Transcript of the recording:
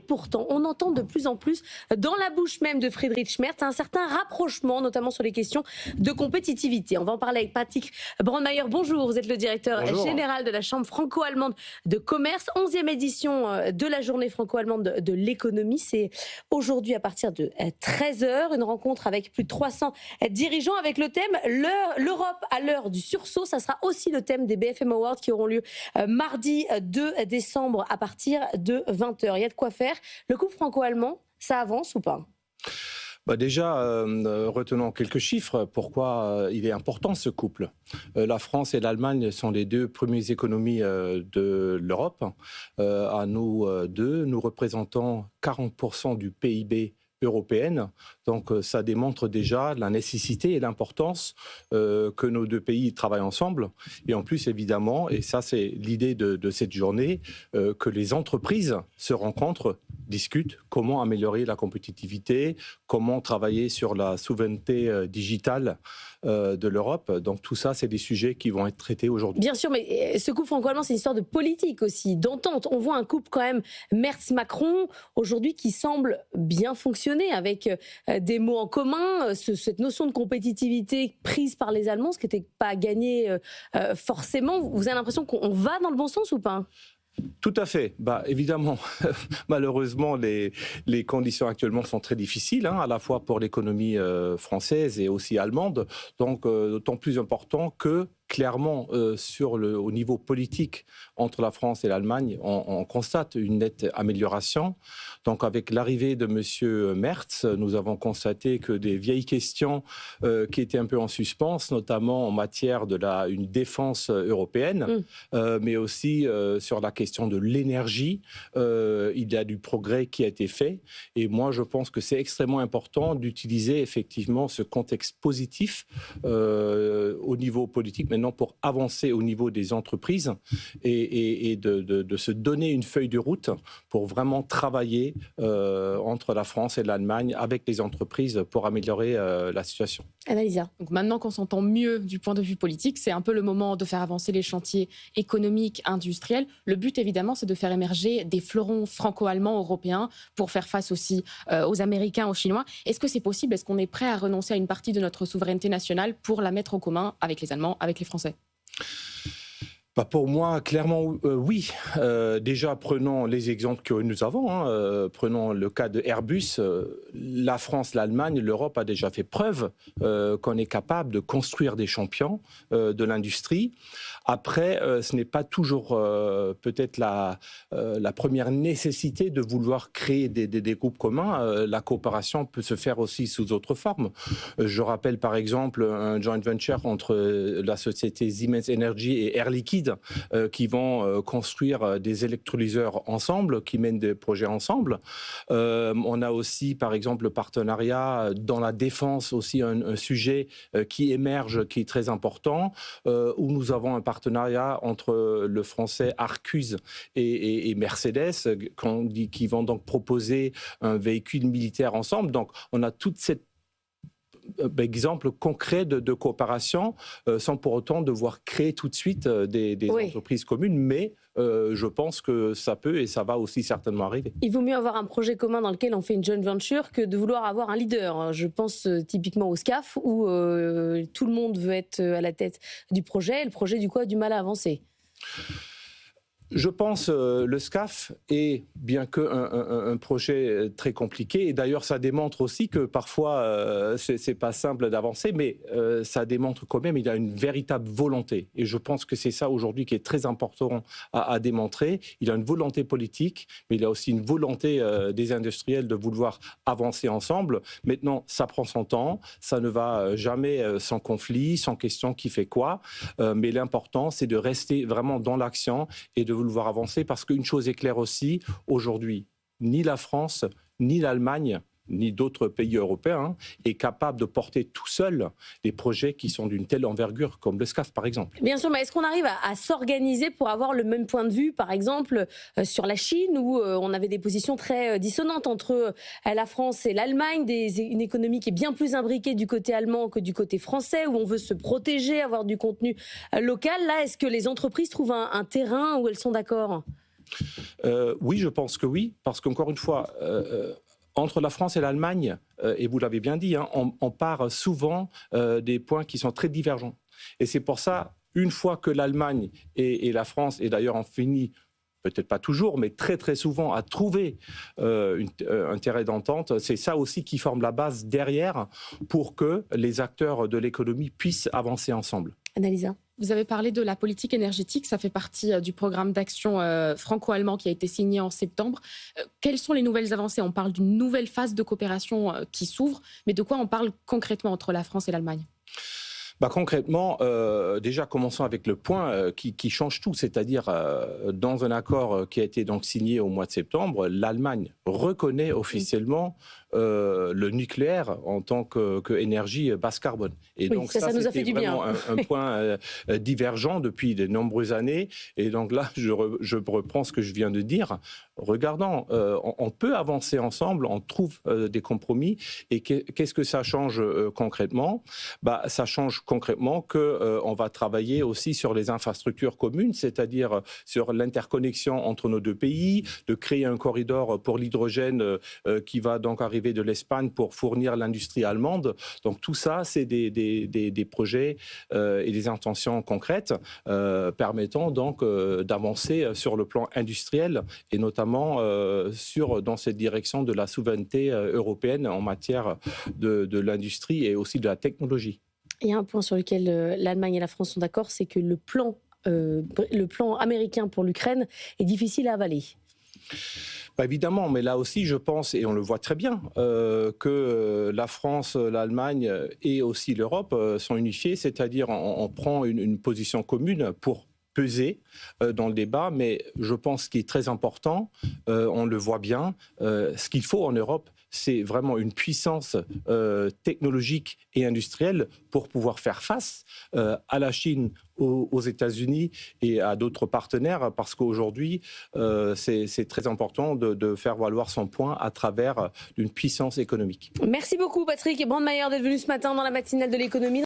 pourtant, on entend de plus en plus dans la bouche même de Friedrich Merz un certain rapprochement, notamment sur les questions de compétitivité. On va en parler avec Patrick Brandmeier. Bonjour, vous êtes le directeur général de la Chambre franco-allemande de commerce. 11e édition de la journée franco-allemande de l'économie. C'est aujourd'hui à partir de 13h, une rencontre avec plus de 300 dirigeants avec le thème « L'Europe à l'heure du sursaut ». Ça sera aussi le thème des BFM Awards qui auront lieu mardi 2 décembre à partir de 20h. Il y a de quoi faire. Le couple franco-allemand, ça avance ou pas ? Déjà, retenons quelques chiffres. Pourquoi il est important ce couple. La France et l'Allemagne sont les deux premières économies de l'Europe. À nous deux, nous représentons 40% du PIB européenne. Donc ça démontre déjà la nécessité et l'importance que nos deux pays travaillent ensemble. Et en plus, évidemment, et ça c'est l'idée de cette journée, que les entreprises se rencontrent, discutent comment améliorer la compétitivité, comment travailler sur la souveraineté digitale de l'Europe. Donc tout ça, c'est des sujets qui vont être traités aujourd'hui. Bien sûr, mais ce couple franco-allemand, c'est une histoire de politique aussi, d'entente. On voit un couple quand même Merz-Macron aujourd'hui qui semble bien fonctionner avec des mots en commun, cette notion de compétitivité prise par les Allemands, ce qui n'était pas gagné forcément. Vous avez l'impression qu'on va dans le bon sens ou pas ? Tout à fait. Évidemment, malheureusement, les conditions actuellement sont très difficiles, à la fois pour l'économie française et aussi allemande. Donc, d'autant plus important que, clairement, au niveau politique, entre la France et l'Allemagne, on constate une nette amélioration. Donc, avec l'arrivée de M. Merz, nous avons constaté que des vieilles questions qui étaient un peu en suspens, notamment en matière une défense européenne, mais aussi sur la question de l'énergie, il y a du progrès qui a été fait. Et moi, je pense que c'est extrêmement important d'utiliser effectivement ce contexte positif au niveau politique, maintenant pour avancer au niveau des entreprises et de se donner une feuille de route pour vraiment travailler entre la France et l'Allemagne avec les entreprises pour améliorer la situation. Annalisa. Donc maintenant qu'on s'entend mieux du point de vue politique, c'est un peu le moment de faire avancer les chantiers économiques, industriels. Le but, évidemment, c'est de faire émerger des fleurons franco-allemands européens pour faire face aussi aux Américains, aux Chinois. Est-ce que c'est possible ? Est-ce qu'on est prêt à renoncer à une partie de notre souveraineté nationale pour la mettre en commun avec les Allemands, avec les Français ? Pour moi, clairement, oui. Déjà, prenons les exemples que nous avons. Prenons le cas de Airbus. La France, l'Allemagne, l'Europe a déjà fait preuve qu'on est capable de construire des champions de l'industrie. Après, ce n'est pas toujours peut-être la première nécessité de vouloir créer des groupes communs. La coopération peut se faire aussi sous d'autres formes. Je rappelle par exemple un joint venture entre la société Siemens Energy et Air Liquide qui vont construire des électrolyseurs ensemble, qui mènent des projets ensemble. On a aussi par exemple le partenariat dans la défense, aussi un sujet qui émerge, qui est très important, où nous avons un partenariat entre le français Arcus et Mercedes, qui vont donc proposer un véhicule militaire ensemble. Donc on a toute cette exemple concret de coopération sans pour autant devoir créer tout de suite des entreprises communes, mais je pense que ça peut et ça va aussi certainement arriver. Il vaut mieux avoir un projet commun dans lequel on fait une joint venture que de vouloir avoir un leader. Je pense typiquement au SCAF où tout le monde veut être à la tête du projet et le projet du coup a du mal à avancer. Je pense le SCAF est bien qu'un projet très compliqué, et d'ailleurs ça démontre aussi que parfois c'est pas simple d'avancer, mais ça démontre quand même qu'il y a une véritable volonté, et je pense que c'est ça aujourd'hui qui est très important à démontrer. Il y a une volonté politique, mais il y a aussi une volonté des industriels de vouloir avancer ensemble. Maintenant, ça prend son temps, ça ne va jamais sans conflit, sans question qui fait quoi, mais l'important c'est de rester vraiment dans l'action et de vouloir avancer, parce qu'une chose est claire aussi, aujourd'hui, ni la France, ni l'Allemagne, ni d'autres pays européens est capable de porter tout seul des projets qui sont d'une telle envergure comme le SCAF par exemple. Bien sûr, mais est-ce qu'on arrive à s'organiser pour avoir le même point de vue, par exemple sur la Chine, où on avait des positions très dissonantes entre la France et l'Allemagne, une économie qui est bien plus imbriquée du côté allemand que du côté français, où on veut se protéger, avoir du contenu local. Là, est-ce que les entreprises trouvent un terrain où elles sont d'accord ? Oui, je pense que oui, parce qu'encore une fois, entre la France et l'Allemagne, et vous l'avez bien dit, hein, on part souvent des points qui sont très divergents. Et c'est pour ça, une fois que l'Allemagne et la France, et d'ailleurs on finit, peut-être pas toujours, mais très très souvent à trouver un terrain d'entente, c'est ça aussi qui forme la base derrière pour que les acteurs de l'économie puissent avancer ensemble. Annalisa. Vous avez parlé de la politique énergétique, ça fait partie du programme d'action franco-allemand qui a été signé en septembre. Quelles sont les nouvelles avancées? On parle d'une nouvelle phase de coopération qui s'ouvre, mais de quoi on parle concrètement entre la France et l'Allemagne? Concrètement, déjà commençons avec le point qui change tout, c'est-à-dire dans un accord qui a été donc signé au mois de septembre, l'Allemagne reconnaît officiellement le nucléaire en tant qu'énergie basse carbone. Et donc ça nous a fait du bien. Un point divergent depuis de nombreuses années. Et donc là, je reprends ce que je viens de dire. Regardons, on peut avancer ensemble, on trouve des compromis. Et qu'est-ce que ça change concrètement? Ça change concrètement qu'on va travailler aussi sur les infrastructures communes, c'est-à-dire sur l'interconnexion entre nos deux pays, de créer un corridor pour l'hydrogène qui va donc arriver de l'Espagne pour fournir l'industrie allemande. Donc tout ça, c'est des projets et des intentions concrètes permettant donc d'avancer sur le plan industriel et notamment dans cette direction de la souveraineté européenne en matière de l'industrie et aussi de la technologie. Il y a un point sur lequel l'Allemagne et la France sont d'accord, c'est que le plan américain pour l'Ukraine est difficile à avaler. Évidemment, mais là aussi, je pense, et on le voit très bien, que la France, l'Allemagne et aussi l'Europe sont unifiées, c'est-à-dire on prend une position commune pour peser dans le débat, mais je pense ce qui est très important, on le voit bien, ce qu'il faut en Europe, c'est vraiment une puissance technologique et industrielle pour pouvoir faire face à la Chine, aux États-Unis et à d'autres partenaires, parce qu'aujourd'hui, c'est très important de faire valoir son point à travers une puissance économique. Merci beaucoup Patrick Brandmeier d'être venu ce matin dans la matinale de l'économie.